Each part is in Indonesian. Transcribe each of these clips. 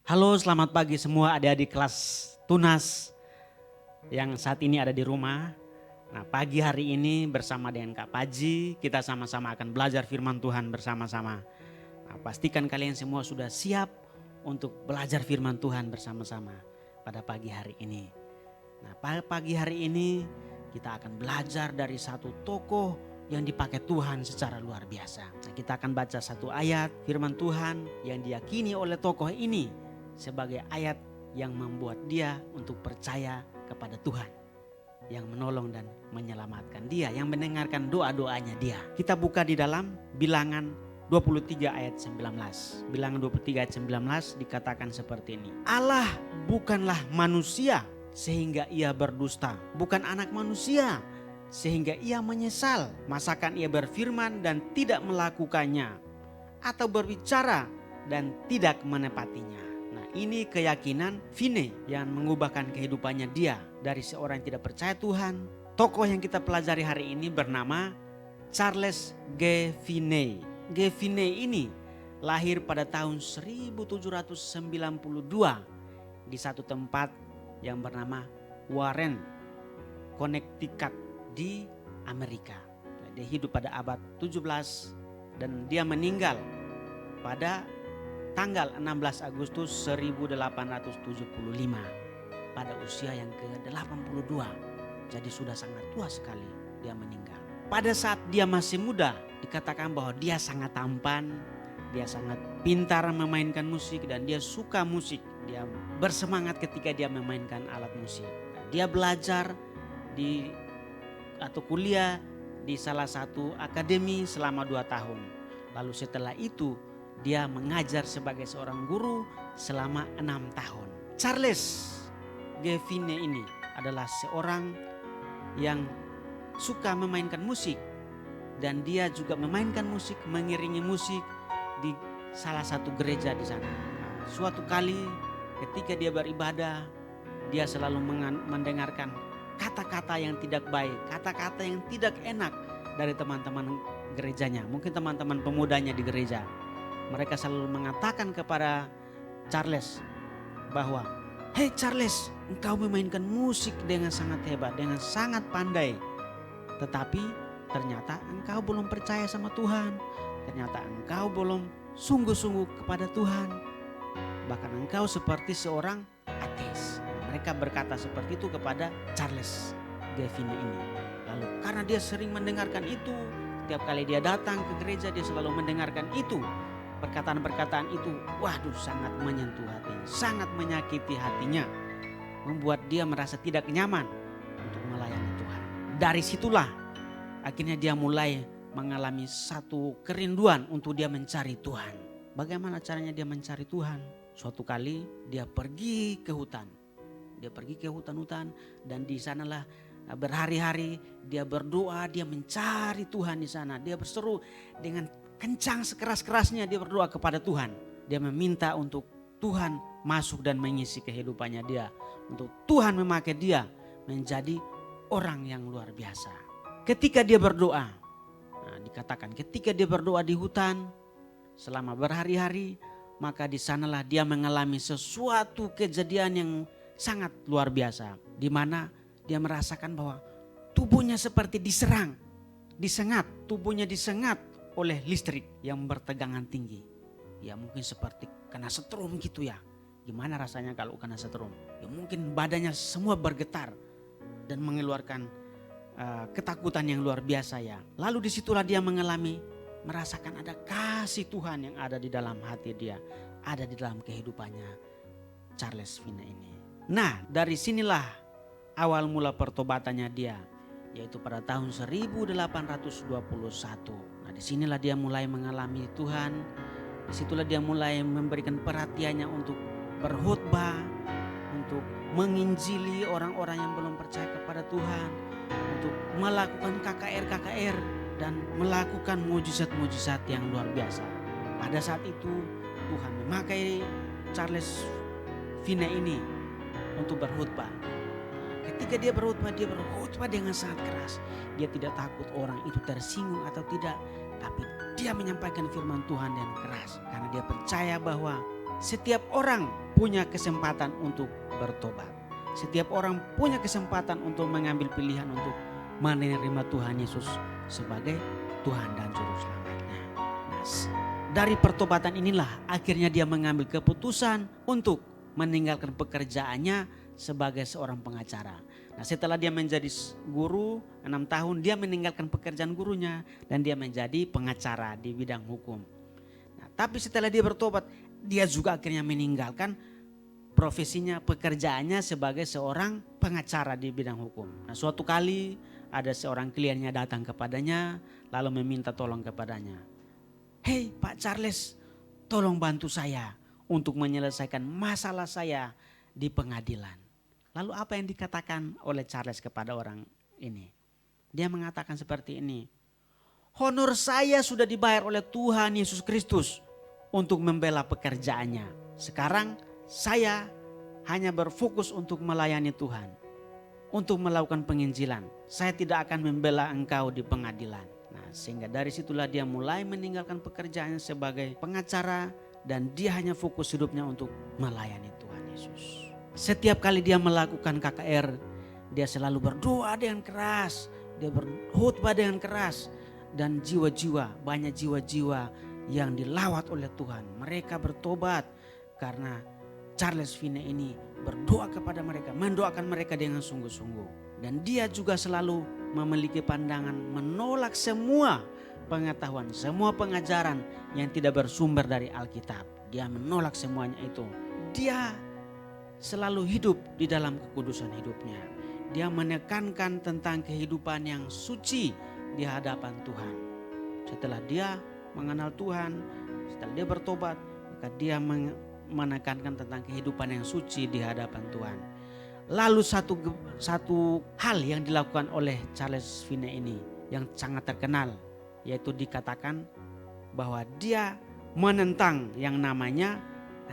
Halo, selamat pagi semua adik-adik kelas Tunas yang saat ini ada di rumah. Nah, pagi hari ini bersama dengan Kak Paji, kita sama-sama akan belajar firman Tuhan bersama-sama. Nah, pastikan kalian semua sudah siap untuk belajar firman Tuhan bersama-sama pada pagi hari ini. Nah, pada pagi hari ini kita akan belajar dari satu tokoh yang dipakai Tuhan secara luar biasa. Nah, kita akan baca satu ayat firman Tuhan yang diyakini oleh tokoh ini sebagai ayat yang membuat dia untuk percaya kepada Tuhan, yang menolong dan menyelamatkan dia, yang mendengarkan doa-doanya dia. Kita buka di dalam Bilangan 23 ayat 19. Bilangan 23 ayat 19 dikatakan seperti ini. Allah bukanlah manusia sehingga ia berdusta, bukan anak manusia sehingga ia menyesal. Masakan ia berfirman dan tidak melakukannya, atau berbicara dan tidak menepatinya. Nah, ini keyakinan Finney yang mengubahkan kehidupannya dia dari seorang yang tidak percaya Tuhan. Tokoh yang kita pelajari hari ini bernama Charles G. Finney. G. Finney ini lahir pada tahun 1792 di satu tempat yang bernama Warren, Connecticut di Amerika. Dia hidup pada abad 17 dan dia meninggal pada tanggal 16 Agustus 1875 pada usia yang ke-82. Jadi sudah sangat tua sekali dia meninggal. Pada saat dia masih muda dikatakan bahwa dia sangat tampan, dia sangat pintar memainkan musik dan dia suka musik. Dia bersemangat ketika dia memainkan alat musik. Dia belajar atau kuliah di salah satu akademi selama 2 tahun. Lalu setelah itu dia mengajar sebagai seorang guru selama 6 tahun. Charles G. Finney ini adalah seorang yang suka memainkan musik. Dan dia juga memainkan musik, mengiringi musik di salah satu gereja di sana. Suatu kali ketika dia beribadah, dia selalu mendengarkan kata-kata yang tidak baik, kata-kata yang tidak enak dari teman-teman gerejanya. Mungkin teman-teman pemudanya di gereja. Mereka selalu mengatakan kepada Charles bahwa, "Hei Charles, engkau memainkan musik dengan sangat hebat, dengan sangat pandai. Tetapi ternyata engkau belum percaya sama Tuhan. Ternyata engkau belum sungguh-sungguh kepada Tuhan. Bahkan engkau seperti seorang ateis." Mereka berkata seperti itu kepada Charles G. Finney ini. Lalu karena dia sering mendengarkan itu, setiap kali dia datang ke gereja dia selalu mendengarkan itu. Perkataan-perkataan itu, waduh, sangat menyentuh hatinya, sangat menyakiti hatinya, membuat dia merasa tidak nyaman untuk melayani Tuhan. Dari situlah akhirnya dia mulai mengalami satu kerinduan untuk dia mencari Tuhan. Bagaimana caranya dia mencari Tuhan? Suatu kali dia pergi ke hutan. Dia pergi ke hutan-hutan dan di sanalah berhari-hari dia berdoa, dia mencari Tuhan di sana. Dia berseru dengan kencang sekeras-kerasnya, dia berdoa kepada Tuhan. Dia meminta untuk Tuhan masuk dan mengisi kehidupannya dia. Untuk Tuhan memakai dia menjadi orang yang luar biasa. Ketika dia berdoa, dikatakan ketika dia berdoa di hutan selama berhari-hari, maka di sanalah dia mengalami sesuatu kejadian yang sangat luar biasa. Di mana dia merasakan bahwa tubuhnya seperti diserang, disengat, tubuhnya disengat oleh listrik yang bertegangan tinggi. Ya mungkin seperti kena setrum gitu ya. Gimana rasanya kalau kena setrum? Ya mungkin badannya semua bergetar dan mengeluarkan ketakutan yang luar biasa ya. Lalu disitulah dia merasakan ada kasih Tuhan yang ada di dalam hati dia. Ada di dalam kehidupannya Charles Finney ini. Nah, dari sinilah awal mula pertobatannya dia, yaitu pada tahun 1821. Nah, disinilah dia mulai mengalami Tuhan. Disitulah dia mulai memberikan perhatiannya untuk berkhotbah, untuk menginjili orang-orang yang belum percaya kepada Tuhan, untuk melakukan KKR dan melakukan mujizat-mujizat yang luar biasa. Pada saat itu Tuhan memakai Charles Finney ini untuk berkhotbah. Ketika dia berkhotbah dengan sangat keras. Dia tidak takut orang itu tersinggung atau tidak, tapi dia menyampaikan firman Tuhan dengan keras karena dia percaya bahwa setiap orang punya kesempatan untuk bertobat. Setiap orang punya kesempatan untuk mengambil pilihan untuk menerima Tuhan Yesus sebagai Tuhan dan Juru Selamatnya. Nah, dari pertobatan inilah akhirnya dia mengambil keputusan untuk meninggalkan pekerjaannya sebagai seorang pengacara. Nah, setelah dia menjadi guru 6 tahun, dia meninggalkan pekerjaan gurunya dan dia menjadi pengacara di bidang hukum. Nah, tapi setelah dia bertobat, dia juga akhirnya meninggalkan profesinya, pekerjaannya sebagai seorang pengacara di bidang hukum. Nah, suatu kali ada seorang kliennya datang kepadanya lalu meminta tolong kepadanya. "Hei Pak Charles, tolong bantu saya untuk menyelesaikan masalah saya di pengadilan." Lalu apa yang dikatakan oleh Charles kepada orang ini? Dia mengatakan seperti ini. "Honor saya sudah dibayar oleh Tuhan Yesus Kristus untuk membela pekerjaannya. Sekarang saya hanya berfokus untuk melayani Tuhan, untuk melakukan penginjilan. Saya tidak akan membela engkau di pengadilan." Nah, sehingga dari situlah dia mulai meninggalkan pekerjaannya sebagai pengacara dan dia hanya fokus hidupnya untuk melayani Tuhan Yesus. Setiap kali dia melakukan KKR, dia selalu berdoa dengan keras, dia berkhotbah dengan keras, dan banyak jiwa-jiwa yang dilawat oleh Tuhan. Mereka bertobat karena Charles Finney ini berdoa kepada mereka, mendoakan mereka dengan sungguh-sungguh. Dan dia juga selalu memiliki pandangan menolak semua pengetahuan, semua pengajaran yang tidak bersumber dari Alkitab. Dia menolak semuanya itu. Dia selalu hidup di dalam kekudusan hidupnya. Dia menekankan tentang kehidupan yang suci di hadapan Tuhan. Setelah dia mengenal Tuhan, setelah dia bertobat, maka dia menekankan tentang kehidupan yang suci di hadapan Tuhan. Lalu satu hal yang dilakukan oleh Charles Finney ini yang sangat terkenal, yaitu dikatakan bahwa dia menentang yang namanya,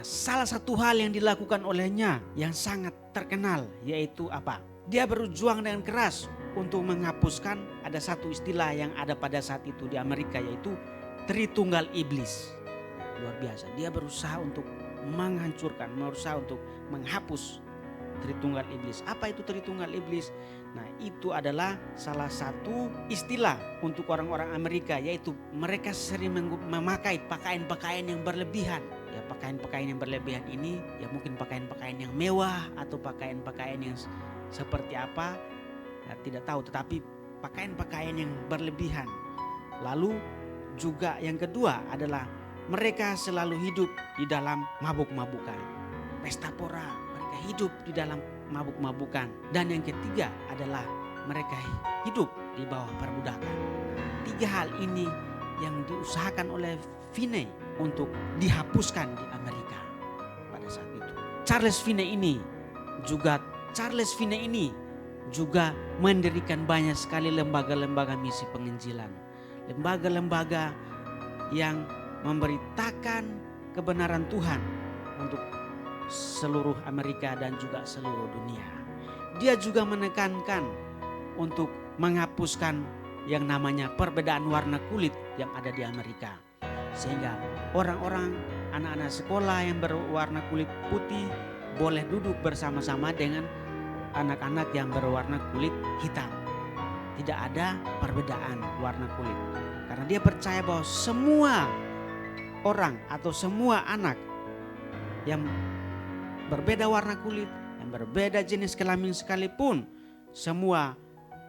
salah satu hal yang dilakukan olehnya yang sangat terkenal, yaitu apa? Dia berjuang dengan keras untuk menghapuskan, ada satu istilah yang ada pada saat itu di Amerika, yaitu Tritunggal Iblis. Luar biasa, dia berusaha untuk menghancurkan, berusaha untuk menghapus Tritunggal Iblis. Apa itu Tritunggal Iblis? Nah, itu adalah salah satu istilah untuk orang-orang Amerika, yaitu mereka sering memakai pakaian-pakaian yang berlebihan. Ya, pakaian-pakaian yang berlebihan ini ya mungkin pakaian-pakaian yang mewah atau pakaian-pakaian yang seperti apa, ya, tidak tahu, tetapi pakaian-pakaian yang berlebihan. Lalu juga yang kedua adalah mereka selalu hidup di dalam mabuk-mabukan, pesta pora, mereka hidup di dalam mabuk-mabukan. Dan yang ketiga adalah mereka hidup di bawah perbudakan. 3 hal ini yang diusahakan oleh Finney untuk dihapuskan di Amerika pada saat itu. Charles Finney ini juga mendirikan banyak sekali lembaga-lembaga misi penginjilan. Lembaga-lembaga yang memberitakan kebenaran Tuhan untuk seluruh Amerika dan juga seluruh dunia. Dia juga menekankan untuk menghapuskan yang namanya perbedaan warna kulit yang ada di Amerika. Sehingga orang-orang, anak-anak sekolah yang berwarna kulit putih boleh duduk bersama-sama dengan anak-anak yang berwarna kulit hitam. Tidak ada perbedaan warna kulit. Karena dia percaya bahwa semua orang atau semua anak yang berbeda warna kulit, yang berbeda jenis kelamin sekalipun, semua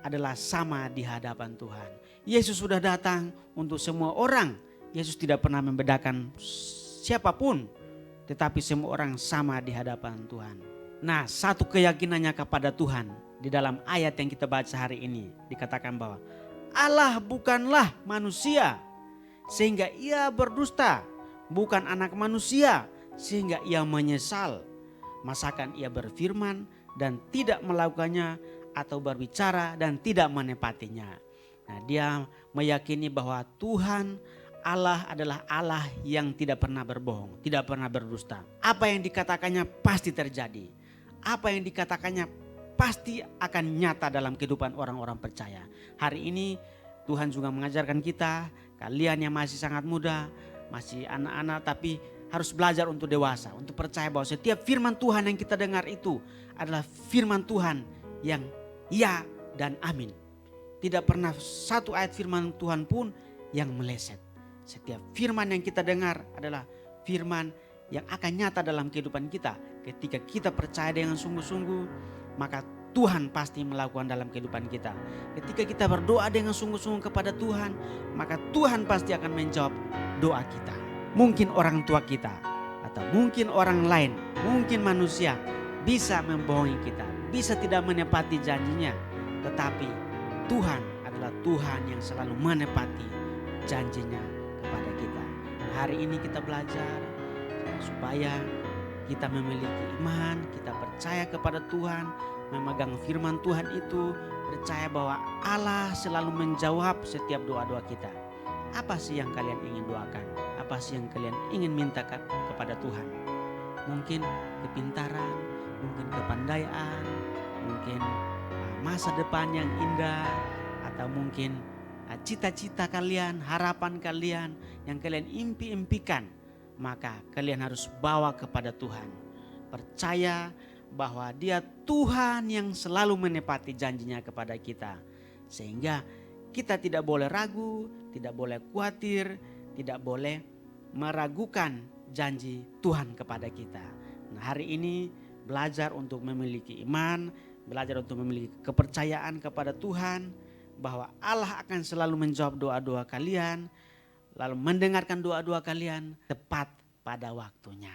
adalah sama di hadapan Tuhan. Yesus sudah datang untuk semua orang. Yesus tidak pernah membedakan siapapun, tetapi semua orang sama di hadapan Tuhan. Nah, satu keyakinannya kepada Tuhan di dalam ayat yang kita baca hari ini dikatakan bahwa Allah bukanlah manusia sehingga ia berdusta, bukan anak manusia sehingga ia menyesal. Masakan ia berfirman dan tidak melakukannya, atau berbicara dan tidak menepatinya. Nah, dia meyakini bahwa Tuhan Allah adalah Allah yang tidak pernah berbohong, tidak pernah berdusta. Apa yang dikatakannya pasti terjadi. Apa yang dikatakannya pasti akan nyata dalam kehidupan orang-orang percaya. Hari ini Tuhan juga mengajarkan kita, kalian yang masih sangat muda, masih anak-anak, tapi harus belajar untuk dewasa, untuk percaya bahwa setiap firman Tuhan yang kita dengar itu adalah firman Tuhan yang ya dan amin. Tidak pernah satu ayat firman Tuhan pun yang meleset. Setiap firman yang kita dengar adalah firman yang akan nyata dalam kehidupan kita. Ketika kita percaya dengan sungguh-sungguh, maka Tuhan pasti melakukan dalam kehidupan kita. Ketika kita berdoa dengan sungguh-sungguh kepada Tuhan, maka Tuhan pasti akan menjawab doa kita. Mungkin orang tua kita, atau mungkin orang lain, mungkin manusia bisa membohongi kita, bisa tidak menepati janjinya. Tetapi Tuhan adalah Tuhan yang selalu menepati janjinya kepada kita. Nah, hari ini kita belajar supaya kita memiliki iman, kita percaya kepada Tuhan, memegang firman Tuhan itu, percaya bahwa Allah selalu menjawab setiap doa-doa kita. Apa sih yang kalian ingin doakan? Apa sih yang kalian ingin mintakan kepada Tuhan? Mungkin kepintaran, mungkin kepandaian, mungkin masa depan yang indah, atau mungkin cita-cita kalian, harapan kalian yang kalian impi-impikan. Maka kalian harus bawa kepada Tuhan. Percaya bahwa Dia Tuhan yang selalu menepati janjinya kepada kita. Sehingga kita tidak boleh ragu, tidak boleh khawatir, tidak boleh meragukan janji Tuhan kepada kita. Nah, hari ini belajar untuk memiliki iman, belajar untuk memiliki kepercayaan kepada Tuhan, bahwa Allah akan selalu menjawab doa-doa kalian, lalu mendengarkan doa-doa kalian tepat pada waktunya.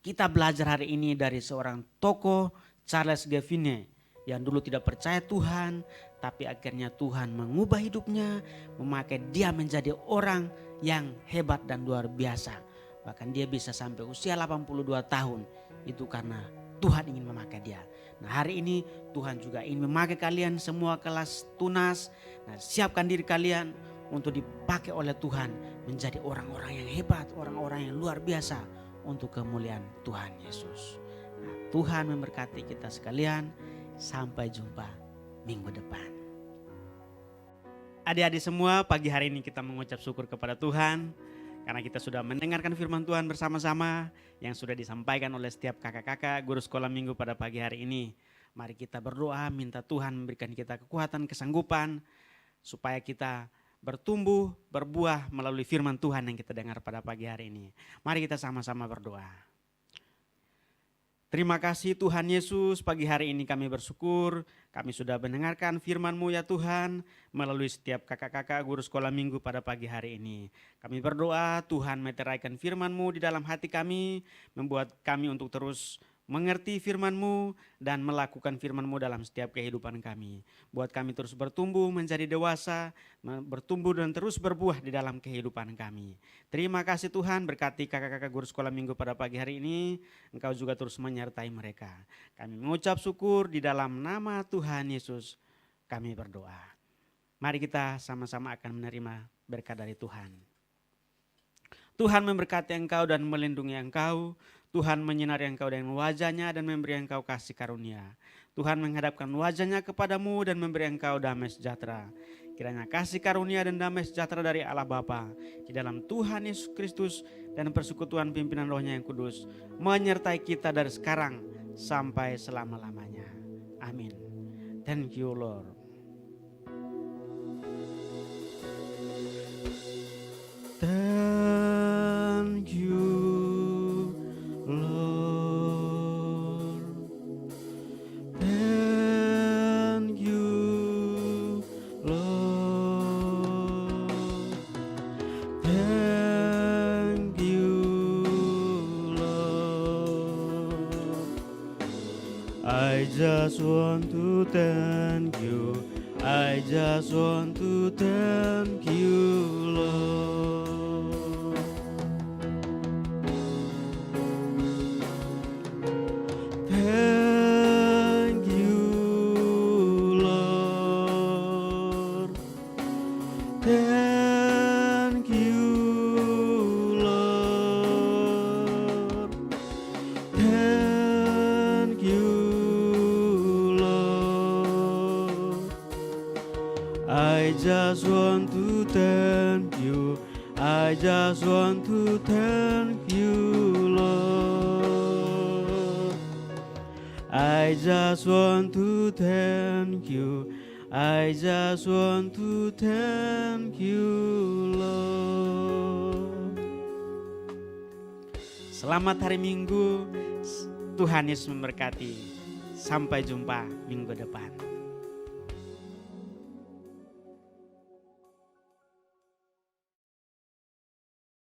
Kita belajar hari ini dari seorang tokoh, Charles Gavine, yang dulu tidak percaya Tuhan, tapi akhirnya Tuhan mengubah hidupnya, memakai dia menjadi orang yang hebat dan luar biasa. Bahkan dia bisa sampai usia 82 tahun, itu karena Tuhan ingin memakai dia. Nah, hari ini Tuhan juga ingin memakai kalian semua kelas tunas. Nah, siapkan diri kalian untuk dipakai oleh Tuhan menjadi orang-orang yang hebat, orang-orang yang luar biasa untuk kemuliaan Tuhan Yesus. Nah, Tuhan memberkati kita sekalian. Sampai jumpa minggu depan. Adik-adik semua, pagi hari ini kita mengucap syukur kepada Tuhan karena kita sudah mendengarkan firman Tuhan bersama-sama yang sudah disampaikan oleh setiap kakak-kakak guru sekolah minggu pada pagi hari ini. Mari kita berdoa, minta Tuhan memberikan kita kekuatan, kesanggupan supaya kita bertumbuh, berbuah melalui firman Tuhan yang kita dengar pada pagi hari ini. Mari kita sama-sama berdoa. Terima kasih Tuhan Yesus, pagi hari ini kami bersyukur kami sudah mendengarkan firman-Mu ya Tuhan melalui setiap kakak-kakak guru sekolah minggu pada pagi hari ini. Kami berdoa Tuhan meteraikan firman-Mu di dalam hati kami, membuat kami untuk terus mengerti firman-Mu dan melakukan firman-Mu dalam setiap kehidupan kami. Buat kami terus bertumbuh menjadi dewasa, bertumbuh dan terus berbuah di dalam kehidupan kami. Terima kasih Tuhan, berkati kakak-kakak guru sekolah minggu pada pagi hari ini. Engkau juga terus menyertai mereka. Kami mengucap syukur di dalam nama Tuhan Yesus kami berdoa. Mari kita sama-sama akan menerima berkat dari Tuhan. Tuhan memberkati engkau dan melindungi engkau. Tuhan menyinari engkau dengan wajahnya dan memberi engkau kasih karunia. Tuhan menghadapkan wajahnya kepadamu dan memberi engkau damai sejahtera. Kiranya kasih karunia dan damai sejahtera dari Allah Bapa di dalam Tuhan Yesus Kristus dan persekutuan pimpinan Roh-Nya yang kudus menyertai kita dari sekarang sampai selama-lamanya. Amin. Thank you Lord. Thank you. I just want to thank you. I just want to thank you, Lord. Thank you, Lord. Thank you, Lord. Thank you. I just want to thank you. I just want to thank you. I just want to thank you. I just want to thank you, Lord. Selamat hari Minggu. Tuhan Yesus memberkati. Sampai jumpa minggu depan.